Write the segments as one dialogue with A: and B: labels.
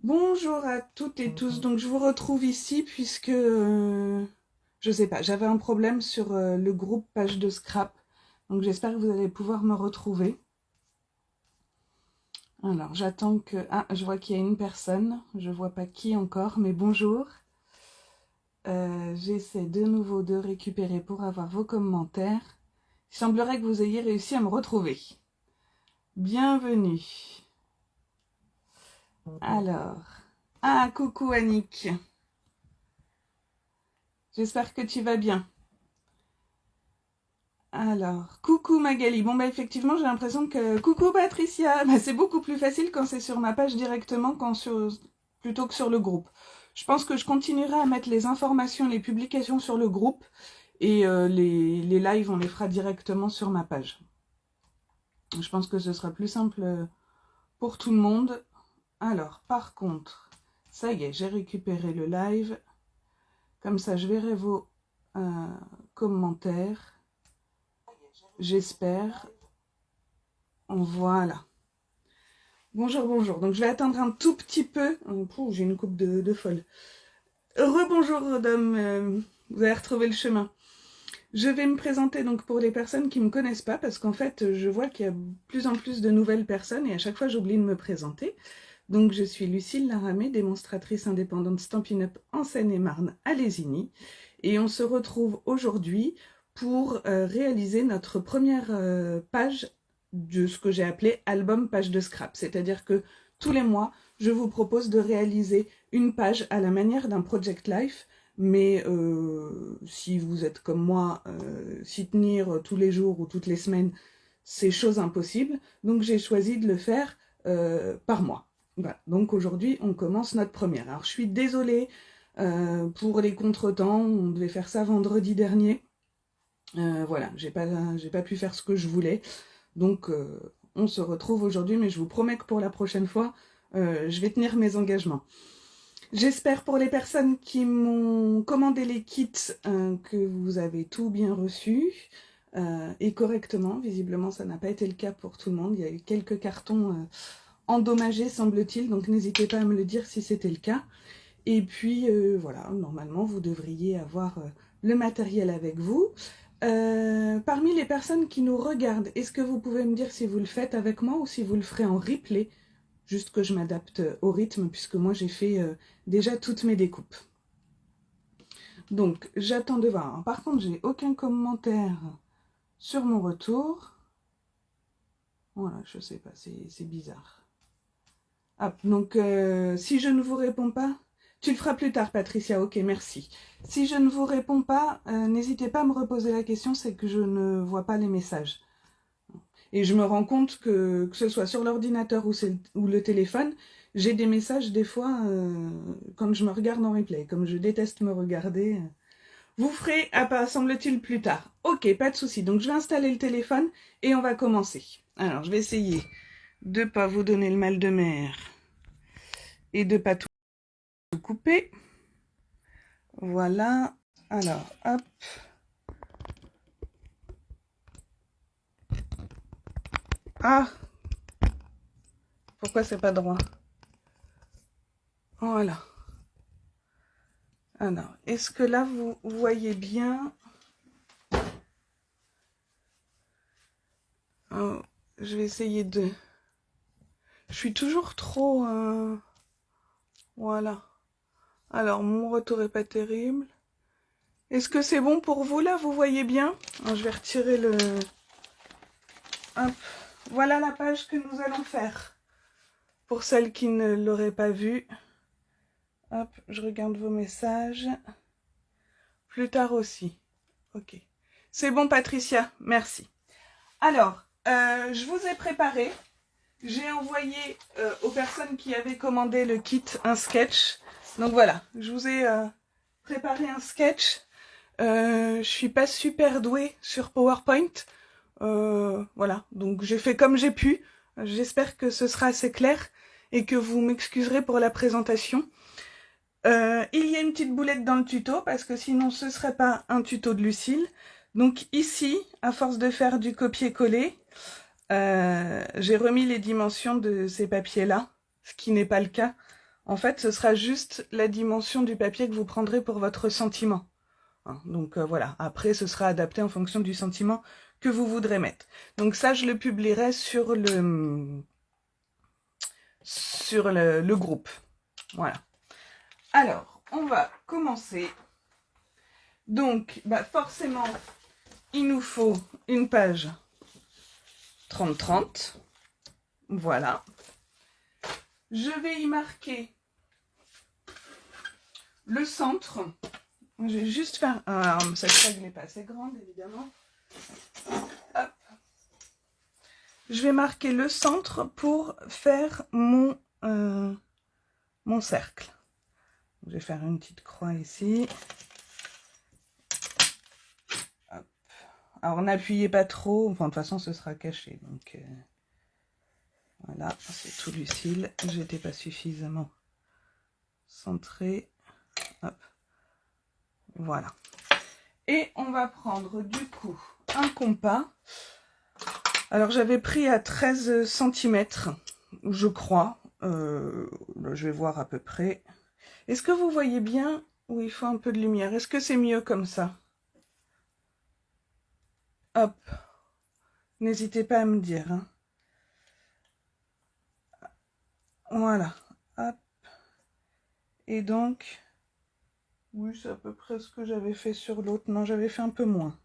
A: Bonjour à toutes et tous, donc je vous retrouve ici puisque, je sais pas, j'avais un problème sur le groupe page de scrap, donc j'espère que vous allez pouvoir me retrouver. Alors j'attends que... Ah, je vois qu'il y a une personne, je vois pas qui encore, mais bonjour. J'essaie de nouveau de récupérer pour avoir vos commentaires. Il semblerait que vous ayez réussi à me retrouver. Bienvenue. Alors... Ah, coucou Annick. J'espère que tu vas bien. Alors, coucou Magali. Bon, bah effectivement, j'ai l'impression que... Coucou Patricia. Bah, c'est beaucoup plus facile quand c'est sur ma page directement plutôt que sur le groupe. Je pense que je continuerai à mettre les informations, les publications sur le groupe et les lives, on les fera directement sur ma page. Je pense que ce sera plus simple pour tout le monde. Alors, par contre, ça y est, j'ai récupéré le live. Comme ça, je verrai vos commentaires. J'espère. Voilà. Bonjour, bonjour. Donc je vais attendre un tout petit peu. J'ai une coupe de folle. Rebonjour, Dom. Vous avez retrouvé le chemin. Je vais me présenter donc pour les personnes qui ne me connaissent pas, parce qu'en fait, je vois qu'il y a de plus en plus de nouvelles personnes et à chaque fois, j'oublie de me présenter. Donc je suis Lucille Laramé, démonstratrice indépendante Stampin' Up en Seine-et-Marne à Lésigny. Et on se retrouve aujourd'hui pour réaliser notre première page de ce que j'ai appelé album page de scrap. C'est-à-dire que tous les mois, je vous propose de réaliser une page à la manière d'un Project Life, mais si vous êtes comme moi, s'y tenir tous les jours ou toutes les semaines, c'est chose impossible. Donc j'ai choisi de le faire par mois. Voilà. Donc aujourd'hui, on commence notre première. Alors je suis désolée pour les contretemps, on devait faire ça vendredi dernier. Voilà, j'ai pas pu faire ce que je voulais. Donc, on se retrouve aujourd'hui, mais je vous promets que pour la prochaine fois, je vais tenir mes engagements. J'espère pour les personnes qui m'ont commandé les kits que vous avez tout bien reçu et correctement. Visiblement, ça n'a pas été le cas pour tout le monde. Il y a eu quelques cartons endommagés, semble-t-il, donc n'hésitez pas à me le dire si c'était le cas. Et puis, voilà, normalement, vous devriez avoir le matériel avec vous. Parmi les personnes qui nous regardent, est-ce que vous pouvez me dire si vous le faites avec moi ou si vous le ferez en replay? Juste que je m'adapte au rythme, puisque moi j'ai fait déjà toutes mes découpes. Donc, j'attends de voir. Par contre, j'ai aucun commentaire sur mon retour. Voilà, je sais pas, c'est bizarre. Hop, donc, si je ne vous réponds pas, tu le feras plus tard, Patricia. Ok, merci. Si je ne vous réponds pas, n'hésitez pas à me reposer la question, c'est que je ne vois pas les messages. Et je me rends compte que ce soit sur l'ordinateur ou le téléphone, j'ai des messages des fois quand je me regarde en replay. Comme je déteste me regarder. Vous ferez, semble-t-il, plus tard. Ok, pas de souci. Donc je vais installer le téléphone et on va commencer. Alors, je vais essayer de ne pas vous donner le mal de mer et de ne pas tout couper. Voilà. Alors, hop. Ah! Pourquoi c'est pas droit? Voilà. Alors, est-ce que là, vous voyez bien? Oh, je vais essayer de... Je suis toujours trop... Voilà. Alors, mon retour est pas terrible. Est-ce que c'est bon pour vous, là? Vous voyez bien? Alors, je vais retirer le... Hop. Voilà la page que nous allons faire. Pour celles qui ne l'auraient pas vue. Hop, je regarde vos messages. Plus tard aussi. Ok. C'est bon, Patricia. Merci. Alors, je vous ai préparé. J'ai envoyé aux personnes qui avaient commandé le kit un sketch. Donc voilà, je vous ai préparé un sketch. Je suis pas super douée sur PowerPoint. Voilà, donc j'ai fait comme j'ai pu. J'espère que ce sera assez clair et que vous m'excuserez pour la présentation. Il y a une petite boulette dans le tuto parce que sinon ce serait pas un tuto de Lucille. Donc ici, à force de faire du copier-coller, j'ai remis les dimensions de ces papiers-là, ce qui n'est pas le cas En fait, ce sera juste la dimension du papier que vous prendrez pour votre sentiment. Hein, donc voilà, après ce sera adapté en fonction du sentiment que vous voudrez mettre. Donc ça, je le publierai sur le groupe. Voilà. Alors, on va commencer. Donc, forcément, il nous faut une page 30-30. Voilà. Je vais y marquer le centre. Je vais juste faire... cette règle n'est pas assez grande, évidemment. Hop. Je vais marquer le centre pour faire mon cercle. Je vais faire une petite croix ici. Hop. Alors, n'appuyez pas trop. Enfin, de toute façon, ce sera caché. Donc, voilà, c'est tout lucide. J'étais pas suffisamment centré. Hop. Voilà. Et on va prendre du coup un compas. Alors j'avais pris à 13 cm, je crois. Je vais voir à peu près. Est-ce que vous voyez bien où il faut un peu de lumière? Est-ce que c'est mieux comme ça? Hop. N'hésitez pas à me dire. Hein. Voilà. Hop. Et donc... Oui, c'est à peu près ce que j'avais fait sur l'autre. Non, j'avais fait un peu moins.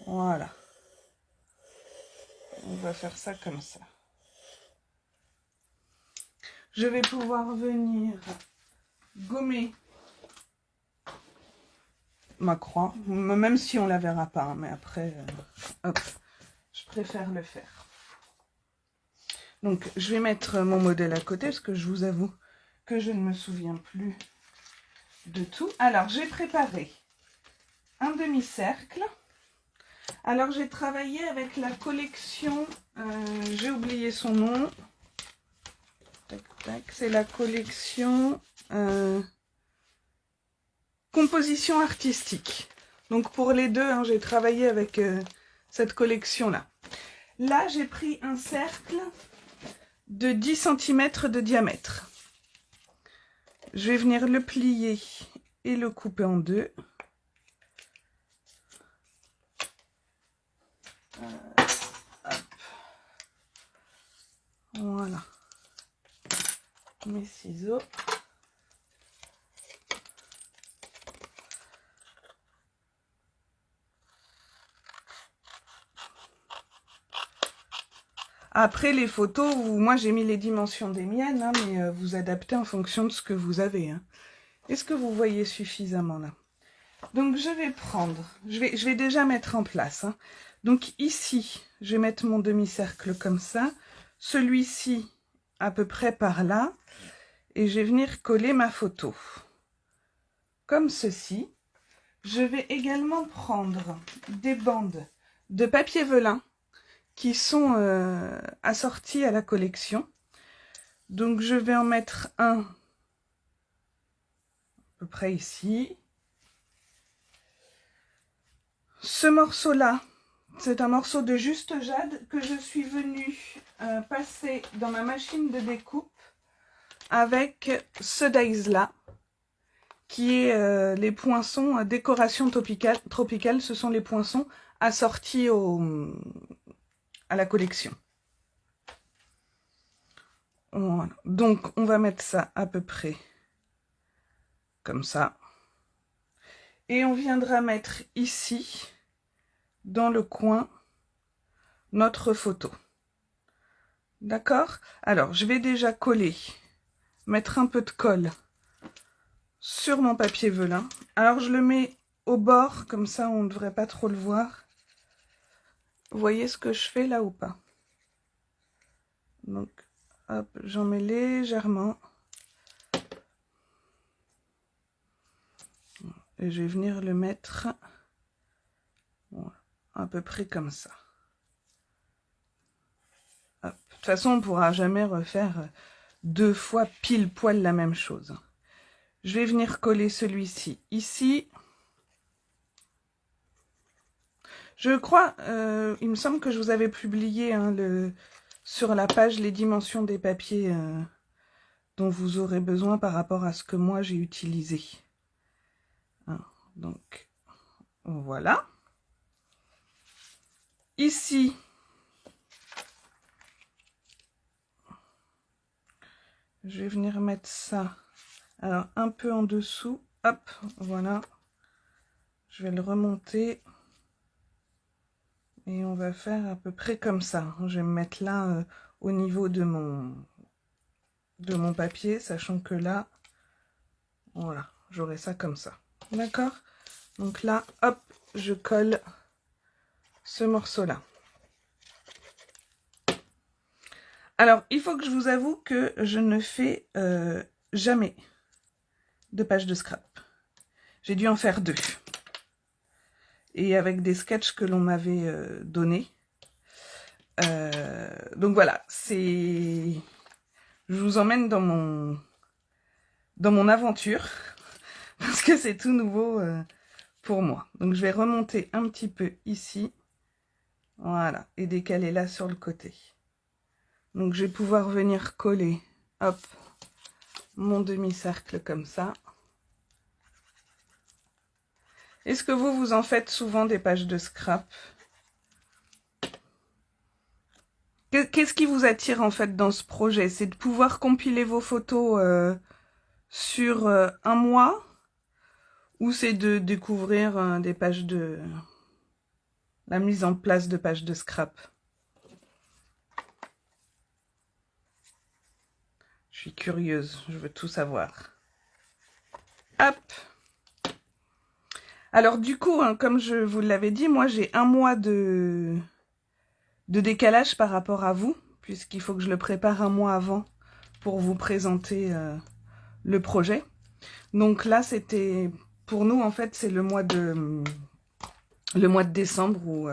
A: Voilà. On va faire ça comme ça. Je vais pouvoir venir gommer ma croix, même si on la verra pas, hein, mais après, hop, je préfère le faire. Donc, je vais mettre mon modèle à côté, parce que je vous avoue que je ne me souviens plus de tout. Alors, j'ai préparé un demi-cercle. Alors, j'ai travaillé avec la collection, j'ai oublié son nom. Tac, tac, c'est la collection composition artistique. Donc, pour les deux, hein, j'ai travaillé avec cette collection-là. Là, j'ai pris un cercle de 10 cm de diamètre. Je vais venir le plier et le couper en deux. Voilà. Mes ciseaux. Après, les photos, moi j'ai mis les dimensions des miennes, hein, mais vous adaptez en fonction de ce que vous avez. Hein. Est-ce que vous voyez suffisamment là? Donc je vais prendre, je vais déjà mettre en place. Hein. Donc ici, je vais mettre mon demi-cercle comme ça. Celui-ci, à peu près par là. Et je vais venir coller ma photo. Comme ceci. Je vais également prendre des bandes de papier velin qui sont assorties à la collection. Donc je vais en mettre un à peu près ici. Ce morceau-là, c'est un morceau de juste jade que je suis venue passer dans ma machine de découpe avec ce dies-là, qui est les poinçons décoration tropicale. Ce sont les poinçons assortis à la collection. Voilà. Donc, on va mettre ça à peu près comme ça. Et on viendra mettre ici, dans le coin, notre photo. D'accord? Alors, je vais déjà coller, mettre un peu de colle sur mon papier velin. Alors, je le mets au bord, comme ça, on ne devrait pas trop le voir. Vous voyez ce que je fais là ou pas? Donc, hop, j'en mets légèrement. Et je vais venir le mettre voilà, à peu près comme ça. Hop. De toute façon, on ne pourra jamais refaire 2 fois pile poil la même chose. Je vais venir coller celui-ci ici. Je crois, il me semble que je vous avais publié hein, sur la page les dimensions des papiers dont vous aurez besoin par rapport à ce que moi j'ai utilisé. Hein, donc, voilà. Ici, je vais venir mettre ça, alors un peu en dessous, hop, voilà. Je vais le remonter. Et on va faire à peu près comme ça. Je vais me mettre là au niveau de mon papier, sachant que là, voilà, j'aurai ça comme ça. D'accord? Donc là, hop, je colle ce morceau-là. Alors, il faut que je vous avoue que je ne fais jamais de page de scrap. J'ai dû en faire 2. Et avec des sketchs que l'on m'avait donnés. Donc voilà, je vous emmène dans mon aventure, parce que c'est tout nouveau pour moi. Donc je vais remonter un petit peu ici, voilà, et décaler là sur le côté. Donc je vais pouvoir venir coller, hop, mon demi-cercle comme ça. Est-ce que vous en faites souvent des pages de scrap? Qu'est-ce qui vous attire en fait dans ce projet? C'est de pouvoir compiler vos photos sur un mois, ou c'est de découvrir des pages de... la mise en place de pages de scrap? Je suis curieuse, je veux tout savoir. Hop! Alors du coup, hein, comme je vous l'avais dit, moi j'ai un mois de décalage par rapport à vous, puisqu'il faut que je le prépare un mois avant pour vous présenter le projet. Donc là, c'était, pour nous, en fait, c'est le mois de décembre où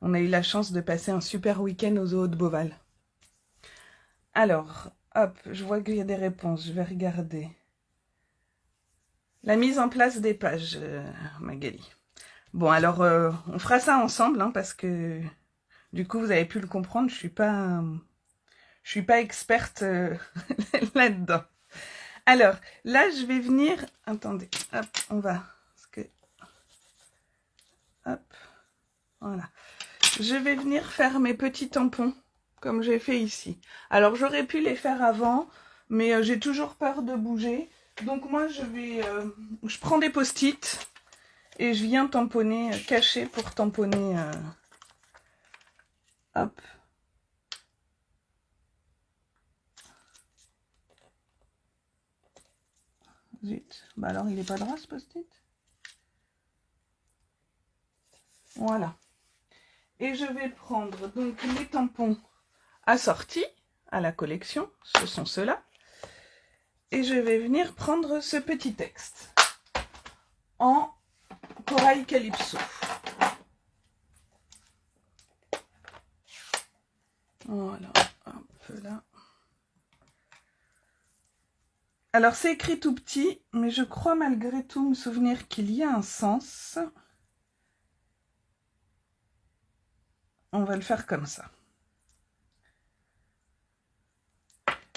A: on a eu la chance de passer un super week-end aux Zoo de Beauval. Alors, hop, je vois qu'il y a des réponses, je vais regarder. La mise en place des pages, Magali. Bon, alors, on fera ça ensemble, hein, parce que, du coup, vous avez pu le comprendre, je suis pas experte là-dedans. Alors, là, je vais venir... Attendez, hop, on va... Parce que... Hop, voilà. Je vais venir faire mes petits tampons, comme j'ai fait ici. Alors, j'aurais pu les faire avant, mais j'ai toujours peur de bouger. Donc, moi, je prends des post-it et je viens tamponner, cacher pour tamponner... Hop. Zut. Bah alors, il n'est pas droit, ce post-it. Voilà. Et je vais prendre donc les tampons assortis à la collection. Ce sont ceux-là. Et je vais venir prendre ce petit texte en corail calypso. Voilà, un peu là. Alors, c'est écrit tout petit, mais je crois malgré tout me souvenir qu'il y a un sens. On va le faire comme ça.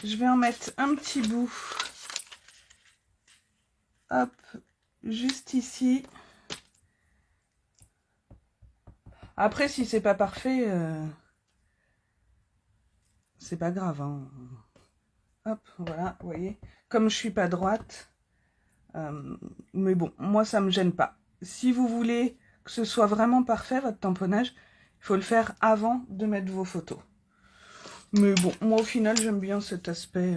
A: Je vais en mettre un petit bout. Hop, juste ici. Après, si c'est pas parfait, c'est pas grave, hein. Hop, voilà, vous voyez. Comme je suis pas droite, mais bon, moi ça me gêne pas. Si vous voulez que ce soit vraiment parfait, votre tamponnage, il faut le faire avant de mettre vos photos. Mais bon, moi au final, j'aime bien cet aspect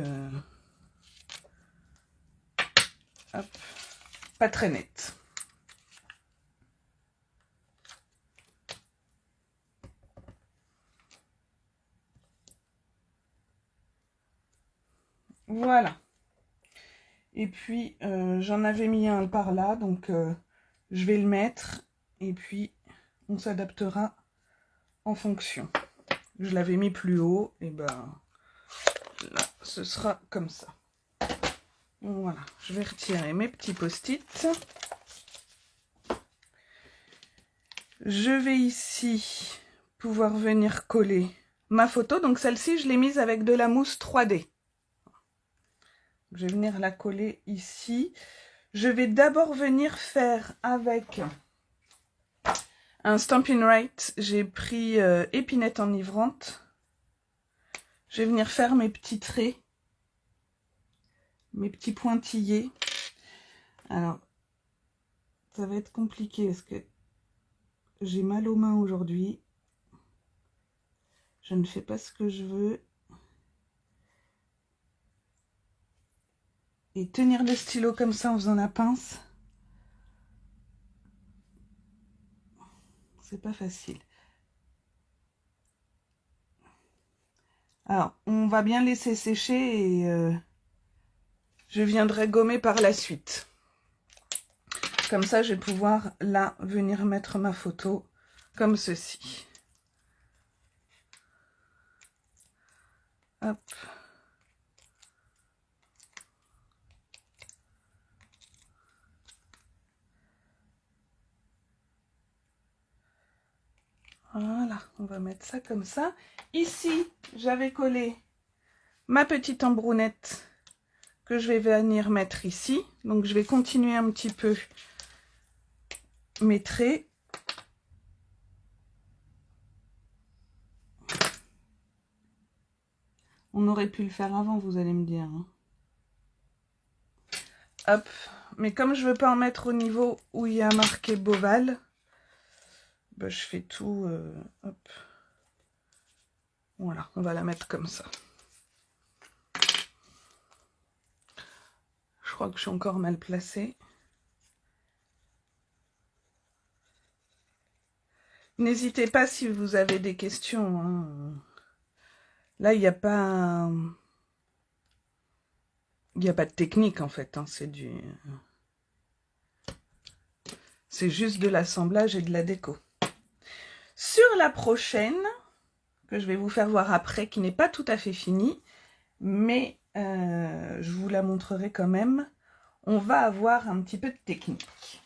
A: hop, pas très net. Voilà. Et puis, j'en avais mis un par là, donc je vais le mettre. Et puis, on s'adaptera en fonction. Je l'avais mis plus haut, et ben là, ce sera comme ça. Voilà, je vais retirer mes petits post-it. Je vais ici pouvoir venir coller ma photo. Donc celle-ci, je l'ai mise avec de la mousse 3D. Je vais venir la coller ici. Je vais d'abord venir faire avec un Stampin' Right. J'ai pris épinette enivrante. Je vais venir faire mes petits traits, mes petits pointillés. Alors, ça va être compliqué parce que j'ai mal aux mains aujourd'hui. Je ne fais pas ce que je veux. Et tenir le stylo comme ça en faisant la pince, c'est pas facile. Alors, on va bien laisser sécher et je viendrai gommer par la suite. Comme ça, je vais pouvoir là venir mettre ma photo comme ceci. Hop. Voilà, on va mettre ça comme ça. Ici, j'avais collé ma petite embrounette que je vais venir mettre ici. Donc, je vais continuer un petit peu mes traits. On aurait pu le faire avant, vous allez me dire. Hein. Hop. Mais comme je veux pas en mettre au niveau où il y a marqué Beauval, ben je fais tout. Hop. Voilà, on va la mettre comme ça. Je crois que je suis encore mal placée. N'hésitez pas si vous avez des questions. Hein. Là, il n'y a pas... Il n'y a pas de technique en fait. Hein. C'est juste de l'assemblage et de la déco. Sur la prochaine, que je vais vous faire voir après, qui n'est pas tout à fait finie, mais je vous la montrerai quand même, on va avoir un petit peu de technique.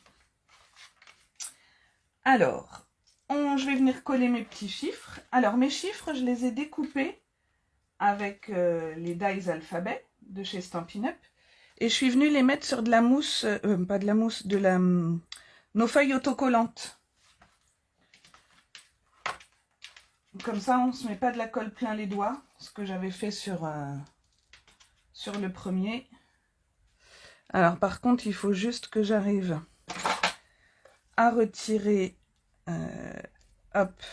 A: Alors, je vais venir coller mes petits chiffres. Alors, mes chiffres, je les ai découpés avec les dies alphabet de chez Stampin' Up. Et je suis venue les mettre sur de la mousse, pas de la mousse, nos feuilles autocollantes. Comme ça, on ne se met pas de la colle plein les doigts, ce que j'avais fait sur le premier. Alors, par contre, il faut juste que j'arrive à retirer, hop,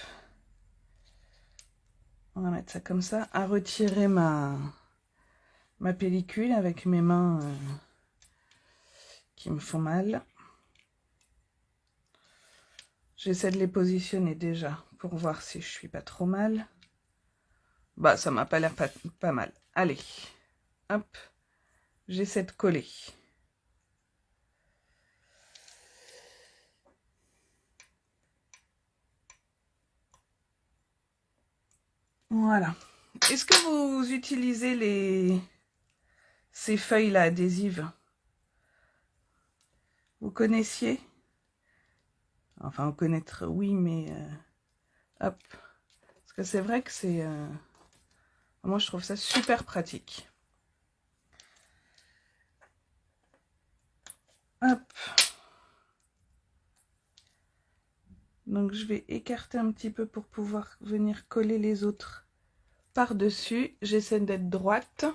A: on va mettre ça comme ça, à retirer ma pellicule avec mes mains qui me font mal. J'essaie de les positionner déjà pour voir si je suis pas trop mal. Bah, ça m'a pas l'air pas mal. Allez, hop, j'essaie de coller. Voilà. Est-ce que vous utilisez ces feuilles-là adhésives? Vous connaissiez? Enfin, vous connaître, oui, mais... hop. Parce que c'est vrai que c'est... moi, je trouve ça super pratique. Hop. Donc, je vais écarter un petit peu pour pouvoir venir coller les autres par-dessus. J'essaie d'être droite.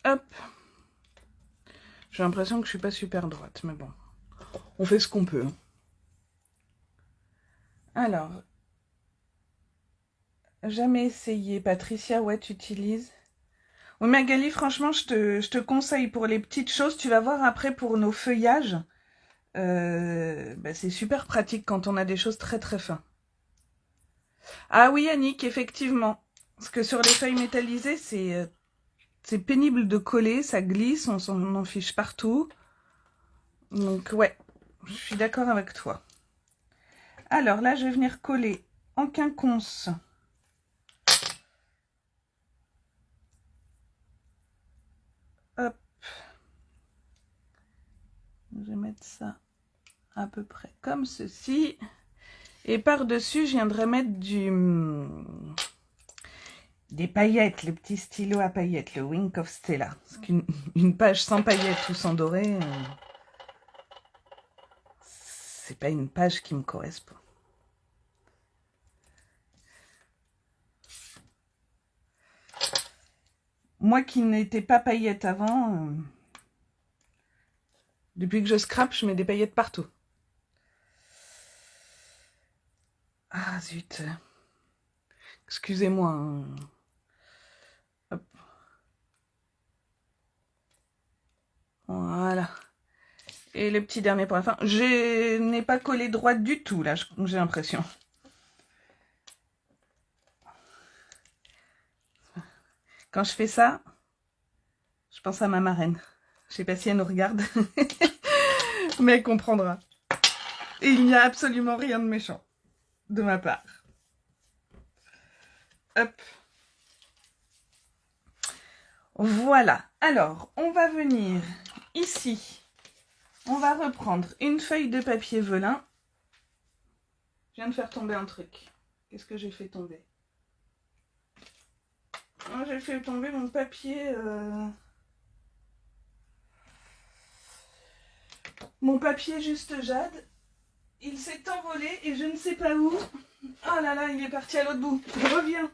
A: Hop. J'ai l'impression que je suis pas super droite, mais bon. On fait ce qu'on peut. Alors, jamais essayé. Patricia, ouais, tu utilises. Oui, Magali, franchement, je te conseille pour les petites choses. Tu vas voir après pour nos feuillages. Bah, c'est super pratique quand on a des choses très très fins. Ah oui, Annick, effectivement. Parce que sur les feuilles métallisées, c'est pénible de coller, ça glisse, on en fiche partout. Donc ouais, je suis d'accord avec toi. Alors là, je vais venir coller en quinconce. Hop. Je vais mettre ça à peu près comme ceci. Et par-dessus, je viendrai mettre des paillettes, le petit stylo à paillettes, le Wink of Stella. Parce qu'une page sans paillettes ou sans doré, c'est pas une page qui me correspond. Moi qui n'étais pas paillette avant, depuis que je scrape, je mets des paillettes partout. Ah zut. Excusez-moi. Hein. Hop. Voilà. Et le petit dernier pour la fin. Je n'ai pas collé droite du tout, là, j'ai l'impression. Quand je fais ça, je pense à ma marraine. Je sais pas si elle nous regarde, mais elle comprendra. Et il n'y a absolument rien de méchant de ma part. Hop. Voilà. Alors, on va venir ici. On va reprendre une feuille de papier velin. Je viens de faire tomber un truc. Qu'est-ce que j'ai fait tomber? J'ai fait tomber mon papier... Mon papier juste jade. Il s'est envolé et je ne sais pas où. Oh là là, il est parti à l'autre bout. Je reviens.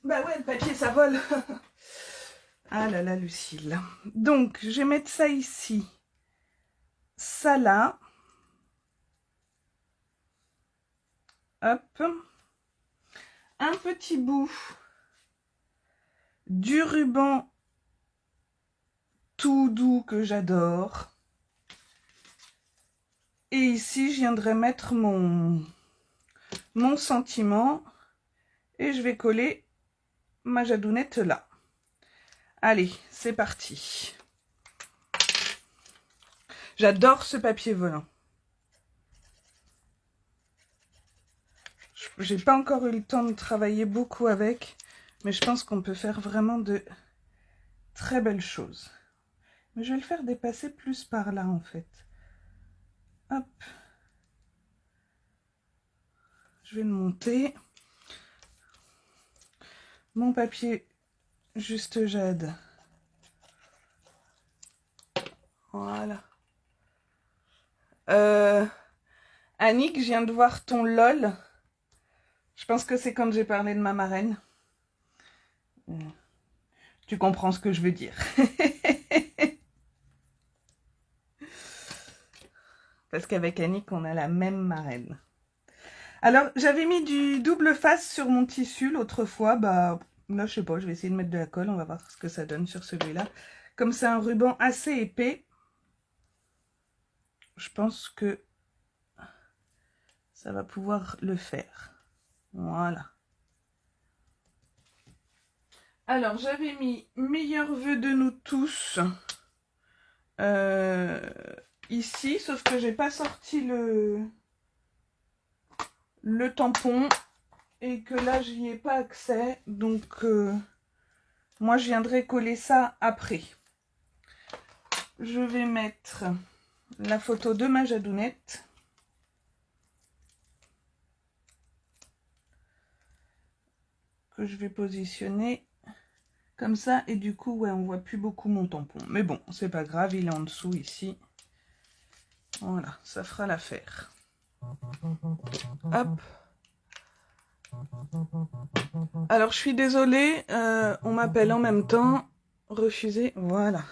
A: Bah ouais, le papier, ça vole. Ah là là, Lucille. Donc, je vais mettre ça ici. Ça là. Hop. Un petit bout du ruban tout doux que j'adore. Et ici, je viendrai mettre mon sentiment. Et je vais coller ma jadounette là. Allez, c'est parti. J'adore ce papier volant. J'ai pas encore eu le temps de travailler beaucoup avec, mais je pense qu'on peut faire vraiment de très belles choses. Mais je vais le faire dépasser plus par là en fait. Hop. Je vais le monter. Mon papier juste jade. Voilà. Annick, je viens de voir ton lol. Je pense que c'est quand j'ai parlé de ma marraine. Tu comprends ce que je veux dire. Parce qu'avec Annick, on a la même marraine. Alors, j'avais mis du double face sur mon tissu l'autre fois. Bah, là, je sais pas, je vais essayer de mettre de la colle. On va voir ce que ça donne sur celui-là. Comme c'est un ruban assez épais, je pense que ça va pouvoir le faire. Voilà. Alors, j'avais mis meilleurs vœux de nous tous ici, sauf que j'ai pas sorti le tampon et que là, j'y ai pas accès. Donc, moi, je viendrai coller ça après. Je vais mettre la photo de ma jadounette. Que je vais positionner comme ça. Et du coup, ouais, on voit plus beaucoup mon tampon. Mais bon, c'est pas grave, il est en dessous ici. Voilà, ça fera l'affaire. Hop. Alors, je suis désolée, on m'appelle en même temps. Refusé, voilà.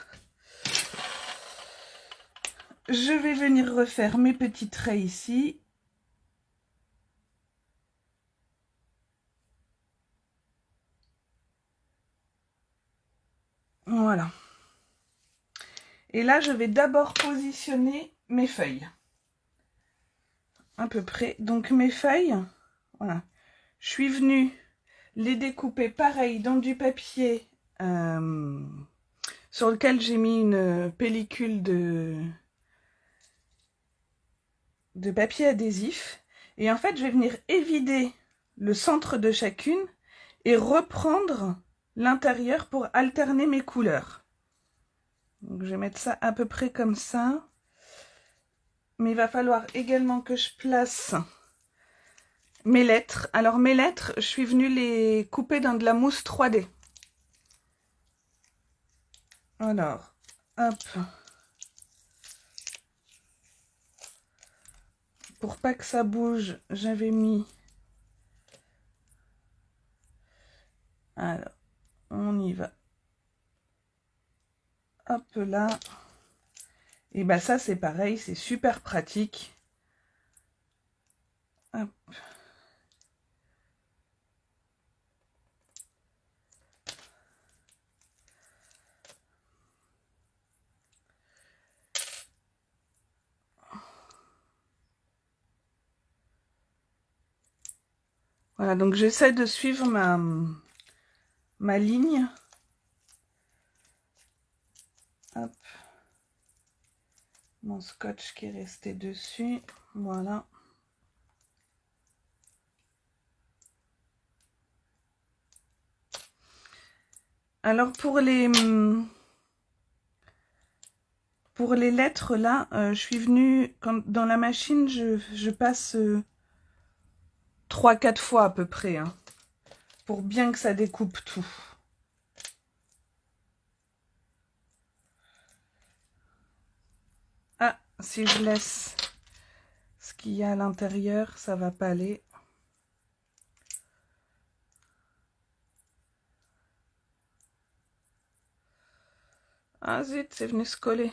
A: Je vais venir refaire mes petits traits ici. Voilà. Et là, je vais d'abord positionner mes feuilles. À peu près. Donc, mes feuilles, voilà. Je suis venue les découper pareil dans du papier sur lequel j'ai mis une pellicule de papier adhésif. Et en fait, je vais venir évider le centre de chacune et reprendre l'intérieur pour alterner mes couleurs. Donc, je vais mettre ça à peu près comme ça. Mais il va falloir également que je place mes lettres. Alors, mes lettres, je suis venue les couper dans de la mousse 3D. Alors, hop. Pour pas que ça bouge, j'avais mis... Alors, on y va. Hop là. Et bah ça, c'est pareil, c'est super pratique. Hop. Voilà, donc j'essaie de suivre ma ligne. Hop. Mon scotch qui est resté dessus. Voilà. Alors pour les lettres là, je suis venue, dans la machine, je passe 3-4 fois à peu près, hein, pour bien que ça découpe tout. Ah, si je laisse ce qu'il y a à l'intérieur, ça va pas aller. Ah zut, c'est venu se coller.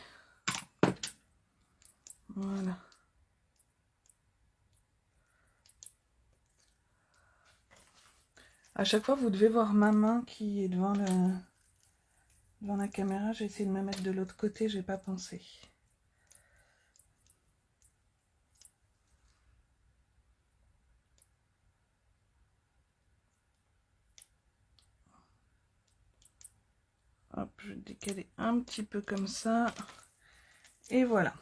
A: Voilà. À chaque fois, vous devez voir ma main qui est devant la caméra. J'ai essayé de me mettre de l'autre côté, j'ai pas pensé. Hop, je vais décaler un petit peu comme ça. Et voilà.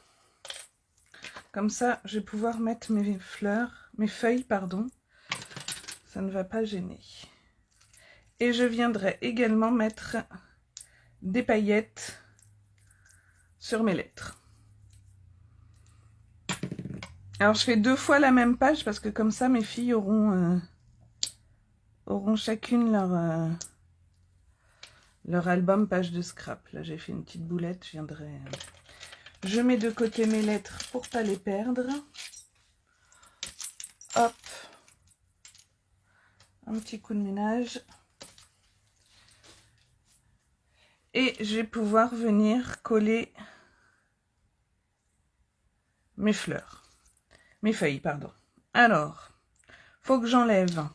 A: Comme ça, je vais pouvoir mettre mes feuilles, pardon. Ça ne va pas gêner. Et je viendrai également mettre des paillettes sur mes lettres. Alors, je fais 2 fois la même page parce que comme ça, mes filles auront chacune leur album page de scrap. Là, j'ai fait une petite boulette. Je mets de côté mes lettres pour pas les perdre. Hop. Un petit coup de ménage. Et je vais pouvoir venir coller mes feuilles, pardon. Alors, faut que j'enlève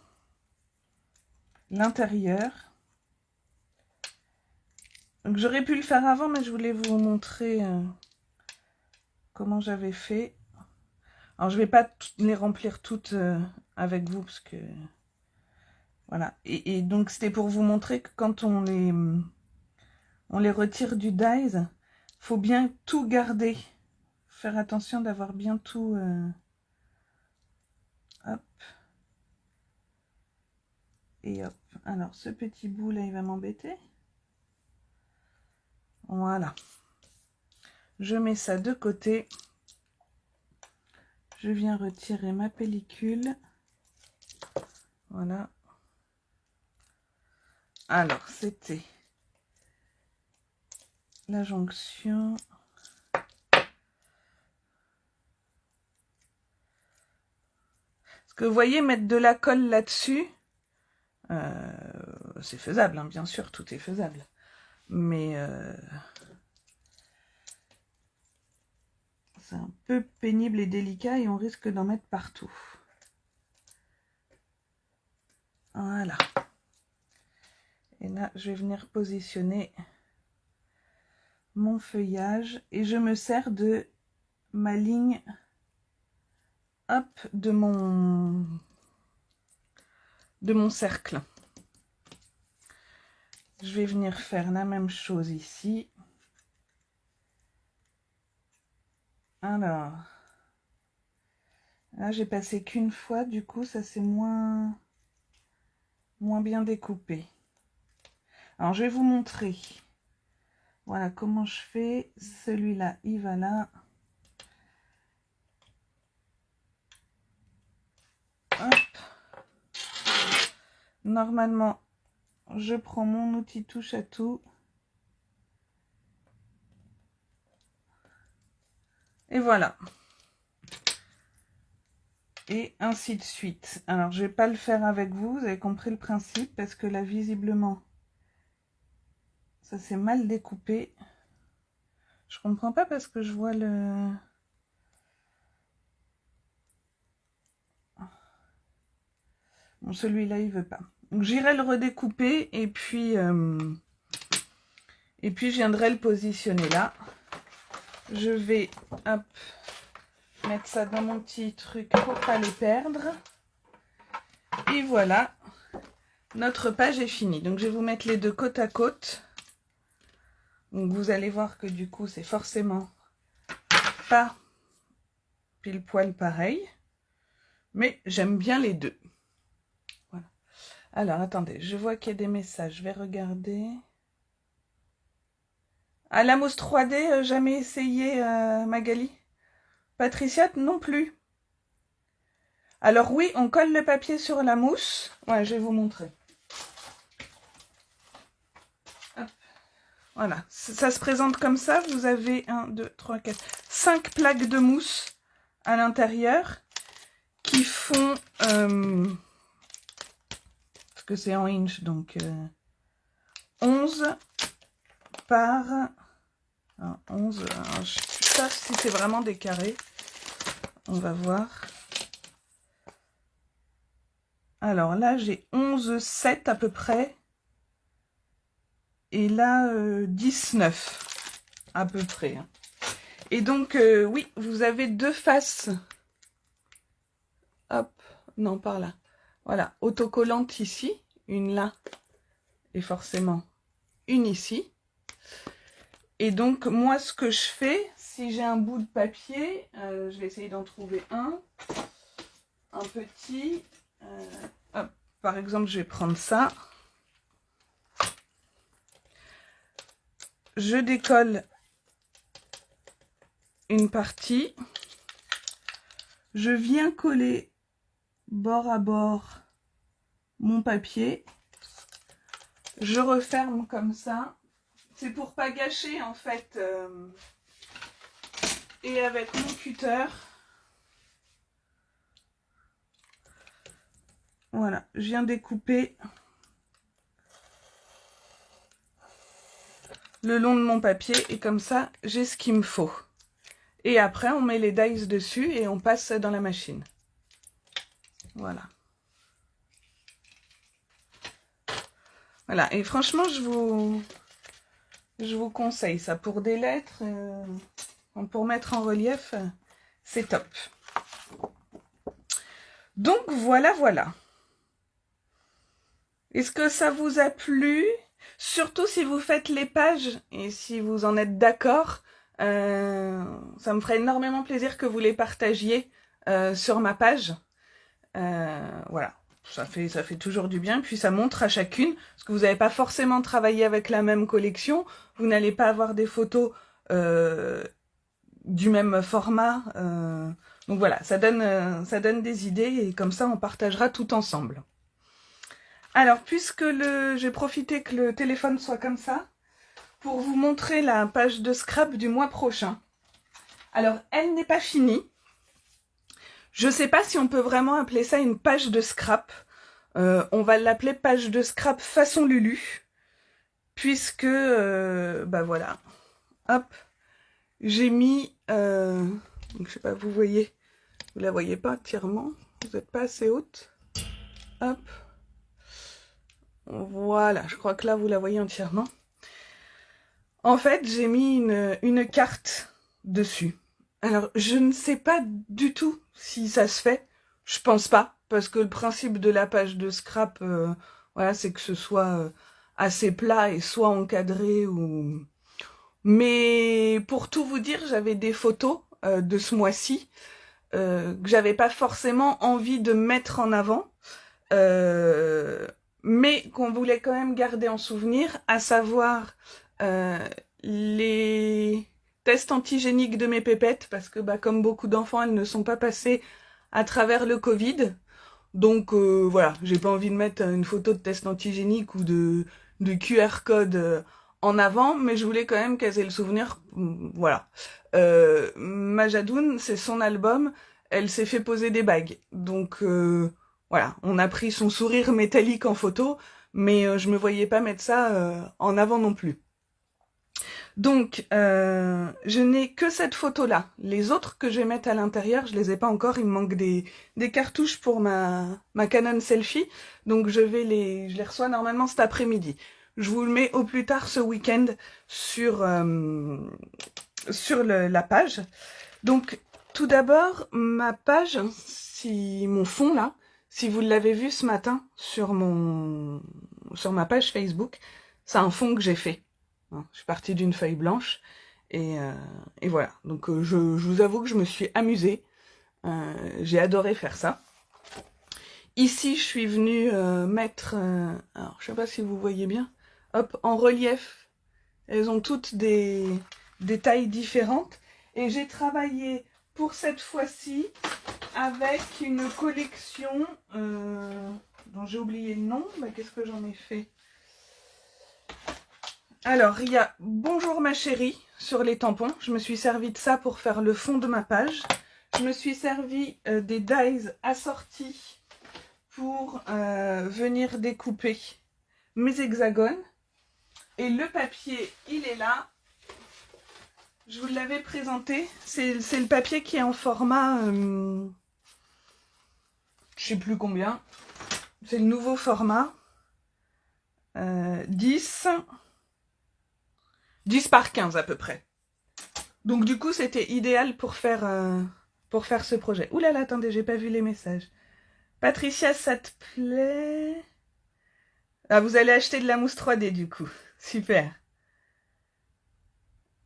A: l'intérieur. Donc j'aurais pu le faire avant, mais je voulais vous montrer comment j'avais fait. Alors je vais pas les remplir toutes avec vous parce que voilà. Et donc c'était pour vous montrer que quand on les retire du dies, faut bien tout garder. Faire attention d'avoir bien tout. Hop. Et hop. Alors ce petit bout là, il va m'embêter. Voilà. Je mets ça de côté. Je viens retirer ma pellicule. Voilà. Alors, c'était la jonction. Parce que vous voyez, mettre de la colle là-dessus, c'est faisable, hein, bien sûr, tout est faisable. Mais c'est un peu pénible et délicat et on risque d'en mettre partout. Voilà. Et là, je vais venir positionner mon feuillage et je me sers de ma ligne, hop, de mon cercle. Je vais venir faire la même chose ici. Alors, Là, j'ai passé qu'une fois, du coup, ça c'est moins bien découpé. Alors, je vais vous montrer. Voilà comment je fais. Celui-là, il va là. Hop. Normalement, je prends mon outil touche à tout. Et voilà. Et ainsi de suite. Alors, je ne vais pas le faire avec vous. Vous avez compris le principe. Parce que là, visiblement, ça s'est mal découpé. Je comprends pas parce que je vois le... Bon, celui-là, il veut pas. Donc, j'irai le redécouper et puis je viendrai le positionner là. Je vais, hop, mettre ça dans mon petit truc pour pas les perdre. Et voilà, notre page est finie. Donc, je vais vous mettre les deux côte à côte. Donc, vous allez voir que du coup, c'est forcément pas pile poil pareil. Mais j'aime bien les deux. Voilà. Alors, attendez, je vois qu'il y a des messages. Je vais regarder. Ah, la mousse 3D, jamais essayé, Magali? Patricia, non plus. Alors oui, on colle le papier sur la mousse. Ouais, je vais vous montrer. Hop. Voilà, ça se présente comme ça. Vous avez 1, 2, 3, 4, 5 plaques de mousse à l'intérieur qui font... parce que c'est en inch, donc 11 par... 11, je ne sais pas si c'est vraiment des carrés. On va voir. Alors là, j'ai 11,7 à peu près. Et là, 19 à peu près. Et donc, oui, vous avez deux faces. Hop, non, par là. Voilà, autocollante ici. Une là. Et forcément, une ici. Et donc, moi, ce que je fais, si j'ai un bout de papier, je vais essayer d'en trouver un petit. Hop, par exemple, je vais prendre ça. Je décolle une partie. Je viens coller bord à bord mon papier. Je referme comme ça. C'est pour pas gâcher en fait. Et avec mon cutter, voilà, je viens découper le long de mon papier et comme ça, j'ai ce qu'il me faut. Et après, on met les dies dessus et on passe dans la machine. Voilà. Voilà, et franchement, je vous conseille ça pour des lettres, pour mettre en relief, c'est top. Donc, voilà, voilà. Est-ce que ça vous a plu? Surtout si vous faites les pages et si vous en êtes d'accord, ça me ferait énormément plaisir que vous les partagiez sur ma page. Voilà, ça fait toujours du bien. Puis ça montre à chacune, parce que vous n'avez pas forcément travaillé avec la même collection, vous n'allez pas avoir des photos du même format. Donc voilà, ça donne des idées et comme ça on partagera tout ensemble. Alors, puisque j'ai profité que le téléphone soit comme ça, pour vous montrer la page de scrap du mois prochain. Alors, elle n'est pas finie. Je ne sais pas si on peut vraiment appeler ça une page de scrap. On va l'appeler page de scrap façon Lulu. Puisque, bah voilà. Hop. J'ai mis... donc, je sais pas, vous voyez. Vous la voyez pas entièrement. Vous n'êtes pas assez haute. Hop. Voilà, je crois que là, vous la voyez entièrement. En fait, j'ai mis une carte dessus. Alors, je ne sais pas du tout si ça se fait. Je pense pas, parce que le principe de la page de scrap, voilà, c'est que ce soit assez plat et soit encadré ou... Mais pour tout vous dire, j'avais des photos de ce mois-ci que j'avais pas forcément envie de mettre en avant, mais qu'on voulait quand même garder en souvenir, à savoir les tests antigéniques de mes pépettes, parce que comme beaucoup d'enfants, elles ne sont pas passées à travers le Covid. Donc voilà, j'ai pas envie de mettre une photo de test antigénique ou de QR code en avant, mais je voulais quand même qu'elles aient le souvenir. Voilà. Majadoun, c'est son album, elle s'est fait poser des bagues. Donc voilà, on a pris son sourire métallique en photo, mais je me voyais pas mettre ça en avant non plus. Donc, je n'ai que cette photo-là. Les autres que je vais mettre à l'intérieur, je les ai pas encore. Il me manque des cartouches pour ma Canon Selfie. Donc, je les reçois normalement cet après-midi. Je vous le mets au plus tard ce week-end sur la page. Donc, tout d'abord, ma page, mon fond là, si vous l'avez vu ce matin sur ma page Facebook, c'est un fond que j'ai fait. Je suis partie d'une feuille blanche et voilà. Donc je vous avoue que je me suis amusée. J'ai adoré faire ça. Ici, je suis venue mettre... alors, je sais pas si vous voyez bien. Hop, en relief. Elles ont toutes des tailles différentes. Et j'ai travaillé pour cette fois-ci avec une collection dont j'ai oublié le nom. Qu'est-ce que j'en ai fait ? Alors, il y a « Bonjour ma chérie » sur les tampons. Je me suis servi de ça pour faire le fond de ma page. Je me suis servi des dies assortis pour venir découper mes hexagones. Et le papier, il est là. Je vous l'avais présenté. C'est le papier qui est en format... je sais plus combien. C'est le nouveau format. 10 par 15 à peu près. Donc du coup, c'était idéal pour faire ce projet. Ouh là là, attendez, j'ai pas vu les messages. Patricia, ça te plaît? Ah, vous allez acheter de la mousse 3D du coup. Super.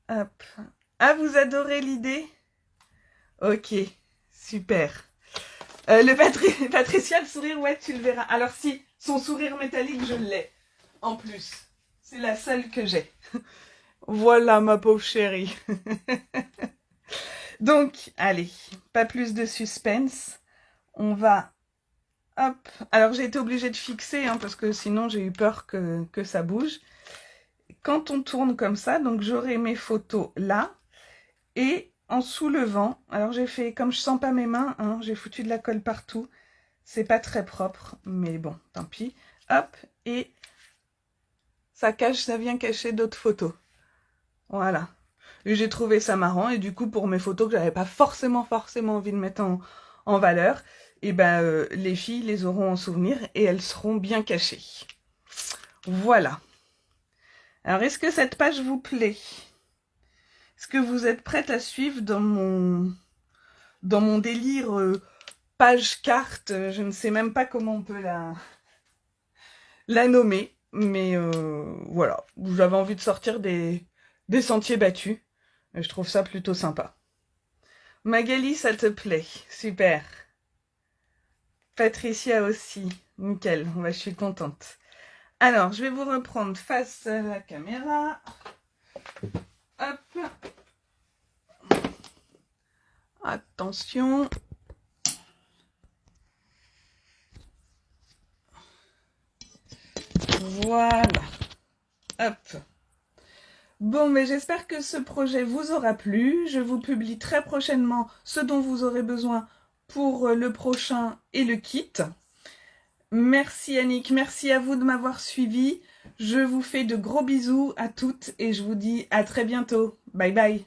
A: Hop. Ah, vous adorez l'idée? Ok, super. Patricia, le sourire, ouais, tu le verras. Alors si, son sourire métallique, je l'ai. En plus. C'est la seule que j'ai. Voilà, ma pauvre chérie. Donc, allez, pas plus de suspense. On va... Hop. Alors, j'ai été obligée de fixer, parce que sinon, j'ai eu peur que ça bouge. Quand on tourne comme ça, donc j'aurai mes photos là. Et en soulevant, alors j'ai fait, comme je sens pas mes mains, j'ai foutu de la colle partout. C'est pas très propre, mais bon, tant pis. Hop, et ça vient cacher d'autres photos. Voilà. Et j'ai trouvé ça marrant, et du coup, pour mes photos que j'avais pas forcément envie de mettre en valeur, et les filles les auront en souvenir, et elles seront bien cachées. Voilà. Alors, est-ce que cette page vous plaît? Est-ce que vous êtes prête à suivre dans mon délire page carte? Je ne sais même pas comment on peut la nommer, mais voilà. J'avais envie de sortir des sentiers battus. Je trouve ça plutôt sympa. Magali, ça te plaît? Super. Patricia aussi. Nickel. Je suis contente. Alors, je vais vous reprendre face à la caméra. Hop. Attention. Voilà. Hop. Bon, mais j'espère que ce projet vous aura plu. Je vous publie très prochainement ce dont vous aurez besoin pour le prochain et le kit. Merci Annick, merci à vous de m'avoir suivi. Je vous fais de gros bisous à toutes et je vous dis à très bientôt. Bye bye.